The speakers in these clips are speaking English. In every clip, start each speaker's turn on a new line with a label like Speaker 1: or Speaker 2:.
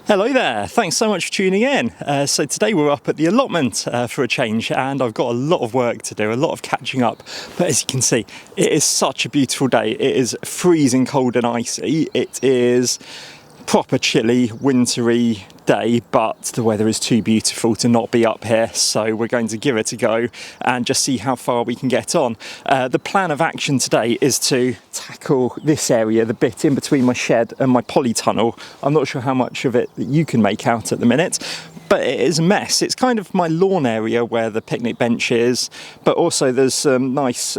Speaker 1: Hello there, thanks so much for tuning in. So today we're up at the allotment for a change, and I've got a lot of work to do, a lot of catching up. But as you can see, it is such a beautiful day. It is freezing cold and icy. It is proper chilly, wintry day, but the weather is too beautiful to not be up here, so we're going to give it a go and just see how far we can get on. The plan of action today is to tackle this area, the bit in between my shed and my polytunnel. I'm not sure how much of it that you can make out at the minute, but it is a mess. It's kind of my lawn area where the picnic bench is, but also there's some nice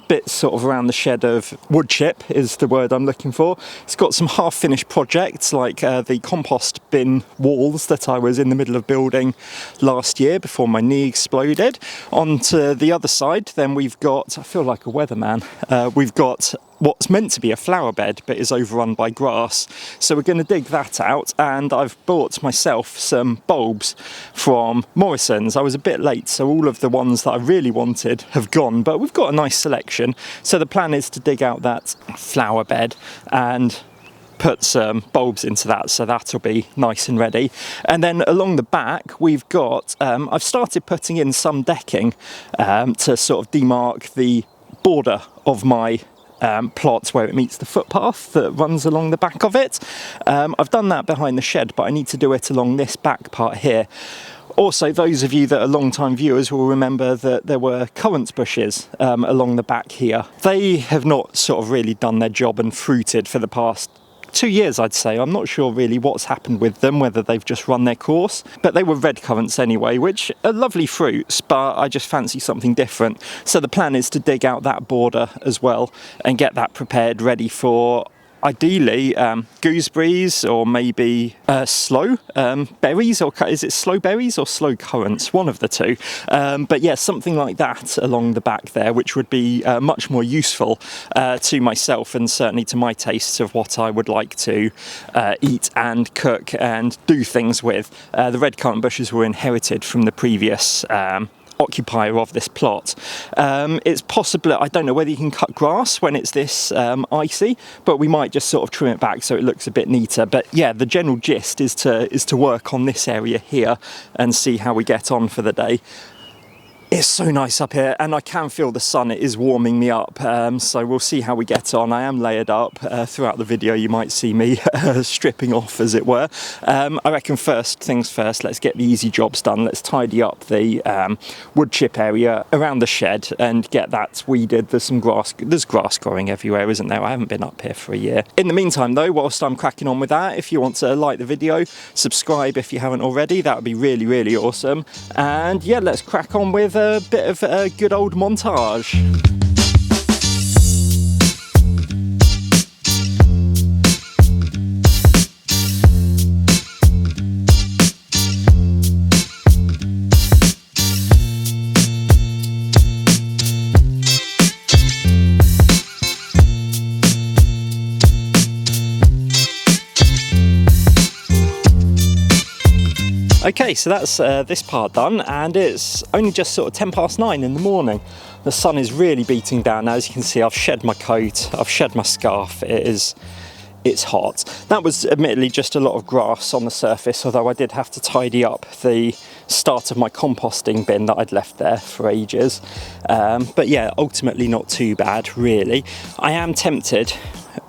Speaker 1: bits sort of around the shed of wood chip is the word I'm looking for. It's got some half-finished projects like the compost bin walls that I was in the middle of building last year before my knee exploded. On to the other side, then we've got, I feel like a weatherman, we've got what's meant to be a flower bed but is overrun by grass, so we're going to dig that out. And I've bought myself some bulbs from Morrison's. I was a bit late, so all of the ones that I really wanted have gone, but we've got a nice selection. So the plan is to dig out that flower bed and put some bulbs into that, so that'll be nice and ready. And then along the back we've got I've started putting in some decking to sort of demarc the border of my plots where it meets the footpath that runs along the back of it. I've done that behind the shed, but I need to do it along this back part here. Also, those of you that are long-time viewers will remember that there were currant bushes along the back here. They have not sort of really done their job and fruited for the past 2 years, I'd say. I'm not sure really what's happened with them, whether they've just run their course, but they were red currants anyway, which are lovely fruits, but I just fancy something different. So the plan is to dig out that border as well and get that prepared, ready for ideally gooseberries or maybe sloe berries, or is it sloe berries or sloe currants, one of the two, but yeah, something like that along the back there, which would be much more useful to myself and certainly to my tastes of what I would like to eat and cook and do things with. The red currant bushes were inherited from the previous occupier of this plot. It's possible, I don't know whether you can cut grass when it's this icy, but we might just sort of trim it back so it looks a bit neater. But yeah, the general gist is to work on this area here and see how we get on for the day. It's so nice up here, and I can feel the sun. It is warming me up, so we'll see how we get on. I am layered up. Throughout the video you might see me stripping off, as it were. I reckon first things first, let's get the easy jobs done. Let's tidy up the wood chip area around the shed and get that weeded. There's some grass, there's grass growing everywhere, isn't there? I haven't been up here for a year. In the meantime though, whilst I'm cracking on with that, if you want to like the video, subscribe if you haven't already, that would be really, really awesome. And yeah, let's crack on with a bit of a good old montage. Okay, so that's this part done, and it's only just sort of 9:10 in the morning. The sun is really beating down now. As you can see, I've shed my coat, I've shed my scarf. It's hot. That was admittedly just a lot of grass on the surface, although I did have to tidy up the start of my composting bin that I'd left there for ages. But yeah, ultimately not too bad, really. I am tempted,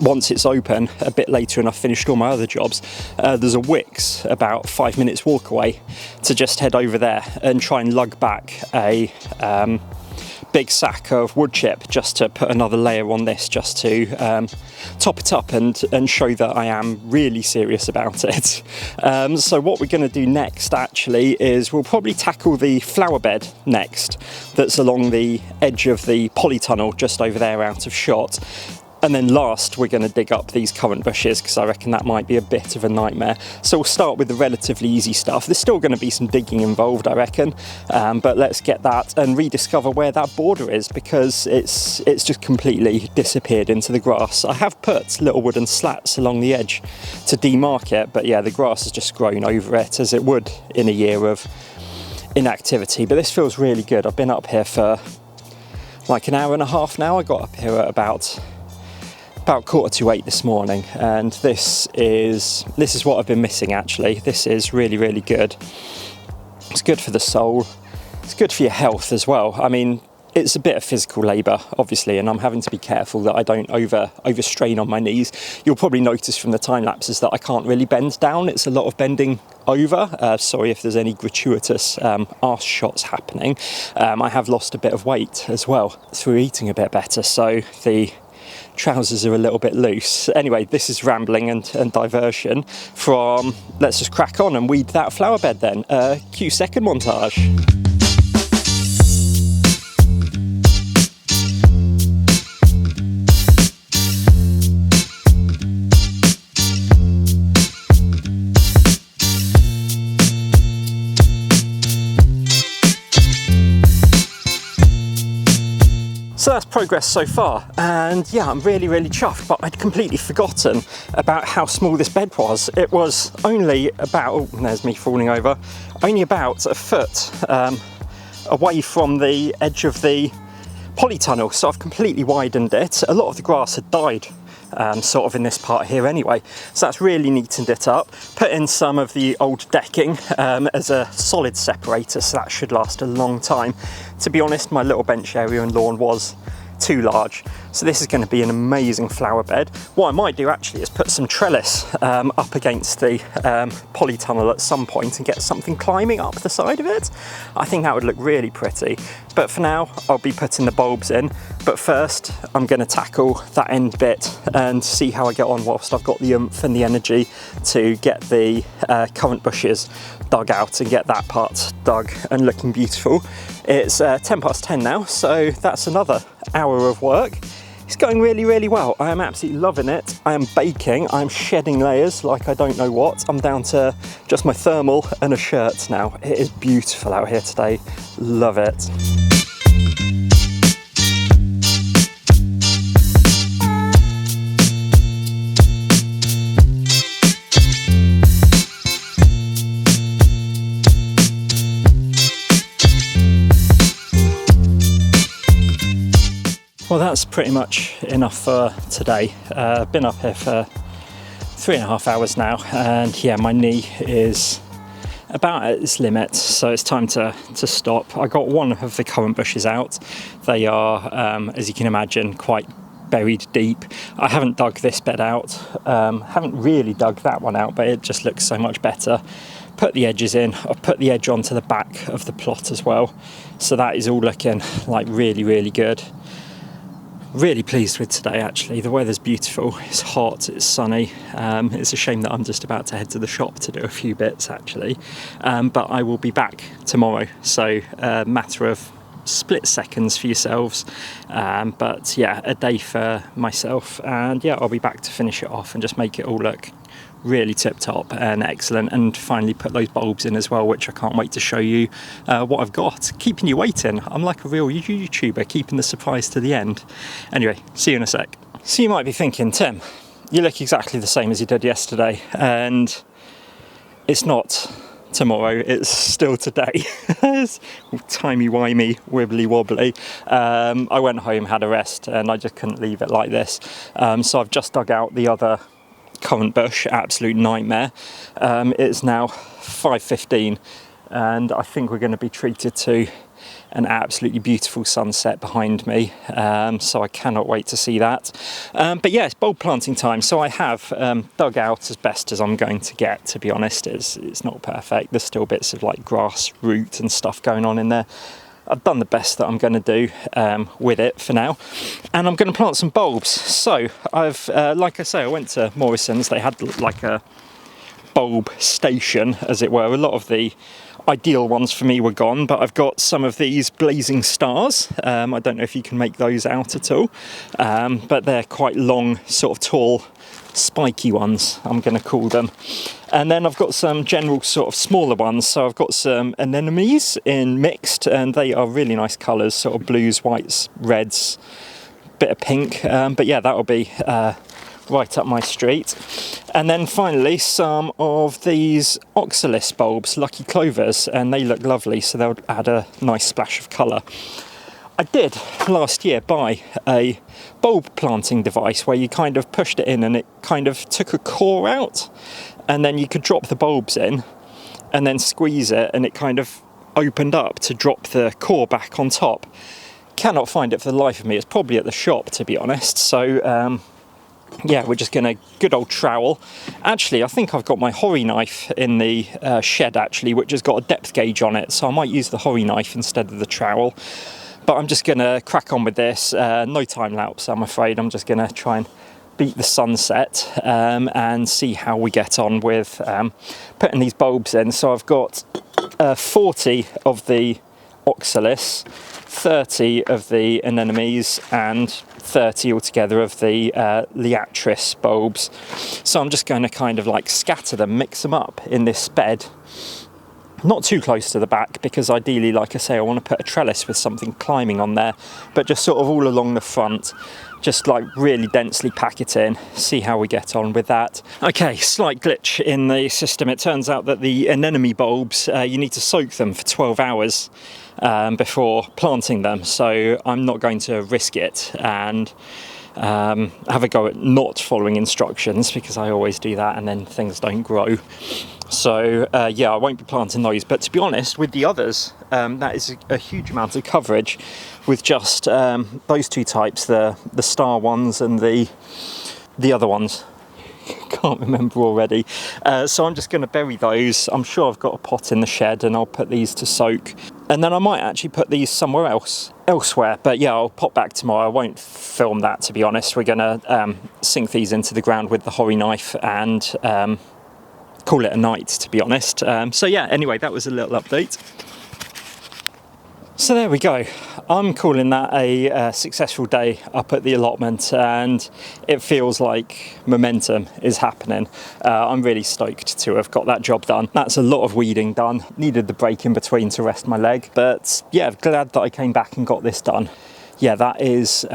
Speaker 1: once it's open a bit later and I've finished all my other jobs, there's a Wix about 5 minutes walk away, to just head over there and try and lug back a big sack of wood chip, just to put another layer on this, just to top it up and show that I am really serious about it. So what we're going to do next actually is we'll probably tackle the flower bed next, that's along the edge of the polytunnel just over there out of shot. And then last, we're going to dig up these currant bushes, because I reckon that might be a bit of a nightmare. So we'll start with the relatively easy stuff. There's still going to be some digging involved, I reckon, but let's get that and rediscover where that border is, because it's just completely disappeared into the grass. I have put little wooden slats along the edge to demarc it, but yeah, the grass has just grown over it, as it would in a year of inactivity. But this feels really good. I've been up here for like an hour and a half now. I got up here at about about 7:45 this morning, and this is what I've been missing actually. This is really, really good. It's good for the soul, it's good for your health as well. I mean, it's a bit of physical labour, obviously, and I'm having to be careful that I don't overstrain on my knees. You'll probably notice from the time lapses that I can't really bend down. It's a lot of bending over. Sorry if there's any gratuitous arse shots happening. I have lost a bit of weight as well through eating a bit better, so the trousers are a little bit loose. Anyway, this is rambling and diversion from, let's just crack on and weed that flower bed then. Cue second montage. So that's progress so far, and yeah, I'm really, really chuffed, but I'd completely forgotten about how small this bed was. It was only about, oh, there's me falling over, only about a foot away from the edge of the polytunnel, so I've completely widened it. A lot of the grass had died sort of in this part here anyway, so that's really neatened it up. Put in some of the old decking as a solid separator, so that should last a long time. To be honest, my little bench area and lawn was too large, so this is going to be an amazing flower bed. What I might do actually is put some trellis up against the polytunnel at some point and get something climbing up the side of it. I think that would look really pretty, but for now I'll be putting the bulbs in. But first I'm going to tackle that end bit and see how I get on whilst I've got the oomph and the energy to get the currant bushes dug out and get that part dug and looking beautiful. It's 10:10 now, so that's another hour of work. It's going really, really well. I am absolutely loving it. I am baking, I'm shedding layers like I don't know what. I'm down to just my thermal and a shirt now. It is beautiful out here today. Love it. Well, that's pretty much enough for today. I've been up here for 3.5 hours now, and yeah, my knee is about at its limit, so it's time to stop. I got one of the currant bushes out. They are, as you can imagine, quite buried deep. I haven't dug this bed out, haven't really dug that one out, but it just looks so much better. Put the edges in. I've put the edge onto the back of the plot as well, so that is all looking like really, really good. Really pleased with today actually. The weather's beautiful, it's hot, it's sunny. It's a shame that I'm just about to head to the shop to do a few bits actually, but I will be back tomorrow, so a matter of split seconds for yourselves, but yeah, a day for myself, and yeah, I'll be back to finish it off and just make it all look really tip top and excellent, and finally put those bulbs in as well, which I can't wait to show you what I've got. Keeping you waiting. I'm like a real YouTuber, keeping the surprise to the end. Anyway, see you in a sec. So you might be thinking, Tim, you look exactly the same as you did yesterday, and it's not tomorrow, it's still today. It's timey-wimey, wibbly-wobbly. I went home, had a rest, and I just couldn't leave it like this. So I've just dug out the other currant bush, absolute nightmare. It's now 5:15, and I think we're going to be treated to an absolutely beautiful sunset behind me, so I cannot wait to see that. But yeah, it's bulb planting time, so I have dug out as best as I'm going to get. To be honest, it's not perfect. There's still bits of like grass, root and stuff going on in there. I've done the best that I'm going to do with it for now, and I'm going to plant some bulbs. So I've, like I say, I went to Morrison's. They had like a bulb station, as it were. A lot of the ideal ones for me were gone, but I've got some of these blazing stars. I don't know if you can make those out at all, but they're quite long, sort of tall, spiky ones, I'm going to call them. And then I've got some general sort of smaller ones. So I've got some anemones in mixed, and they are really nice colours, sort of blues, whites, reds, bit of pink. But yeah, that'll be right up my street. And then finally some of these oxalis bulbs, lucky clovers, and they look lovely, so they'll add a nice splash of colour I did last year buy a bulb planting device where you kind of pushed it in and it kind of took a core out, and then you could drop the bulbs in and then squeeze it and it kind of opened up to drop the core back on top. Cannot find it for the life of me. It's probably at the shop, to be honest. So yeah, we're just gonna good old trowel. Actually, I think I've got my horry knife in the shed actually, which has got a depth gauge on it, so I might use the horry knife instead of the trowel. But I'm just gonna crack on with this. No time lapse, I'm afraid. I'm just gonna try and beat the sunset and see how we get on with putting these bulbs in. So I've got 40 of the oxalis, 30 of the anemones, and 30 altogether of the liatris bulbs. So I'm just going to kind of like scatter them, mix them up in this bed. Not too close to the back, because ideally, like I say, I want to put a trellis with something climbing on there, but just sort of all along the front, just like really densely pack it in, see how we get on with that. Okay, slight glitch in the system. It turns out that the anemone bulbs, you need to soak them for 12 hours before planting them, so I'm not going to risk it and have a go at not following instructions, because I always do that and then things don't grow. So yeah, I won't be planting those, but to be honest, with the others, that is a huge amount of coverage with just those two types, the star ones and the other ones. Can't remember already. So I'm just going to bury those. I'm sure I've got a pot in the shed and I'll put these to soak, and then I might actually put these somewhere elsewhere, but yeah, I'll pop back tomorrow. I won't film that, to be honest. We're going to sink these into the ground with the horry knife and call it a night, to be honest. So yeah, anyway, that was a little update. So there we go. I'm calling that a successful day up at the allotment, and it feels like momentum is happening. I'm really stoked to have got that job done. That's a lot of weeding done. Needed the break in between to rest my leg, but yeah, glad that I came back and got this done. Yeah, that is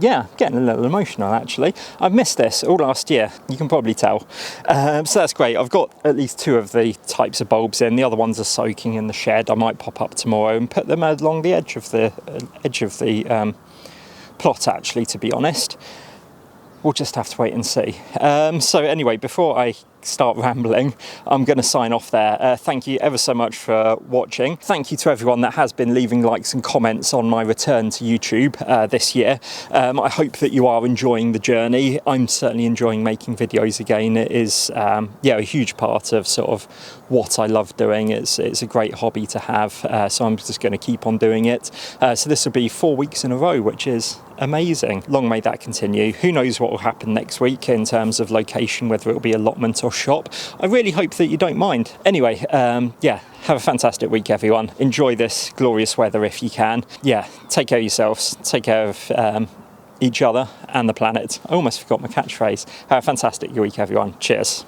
Speaker 1: yeah, getting a little emotional actually. I've missed this all last year, you can probably tell. So that's great. I've got at least 2 of the types of bulbs in. The other ones are soaking in the shed. I might pop up tomorrow and put them along the edge of the plot actually, to be honest. We'll just have to wait and see. So anyway, before I start rambling, I'm going to sign off there. Thank you ever so much for watching. Thank you to everyone that has been leaving likes and comments on my return to YouTube this year. I hope that you are enjoying the journey. I'm certainly enjoying making videos again. It is yeah, a huge part of sort of what I love doing. It's a great hobby to have, so I'm just going to keep on doing it. So this will be 4 weeks in a row, which is amazing. Long may that continue. Who knows what will happen next week in terms of location, whether it will be allotment or shop. I really hope that you don't mind. Anyway, yeah, have a fantastic week, everyone. Enjoy this glorious weather if you can. Yeah, take care of yourselves. Take care of each other and the planet. I almost forgot my catchphrase. Have a fantastic week, everyone. Cheers.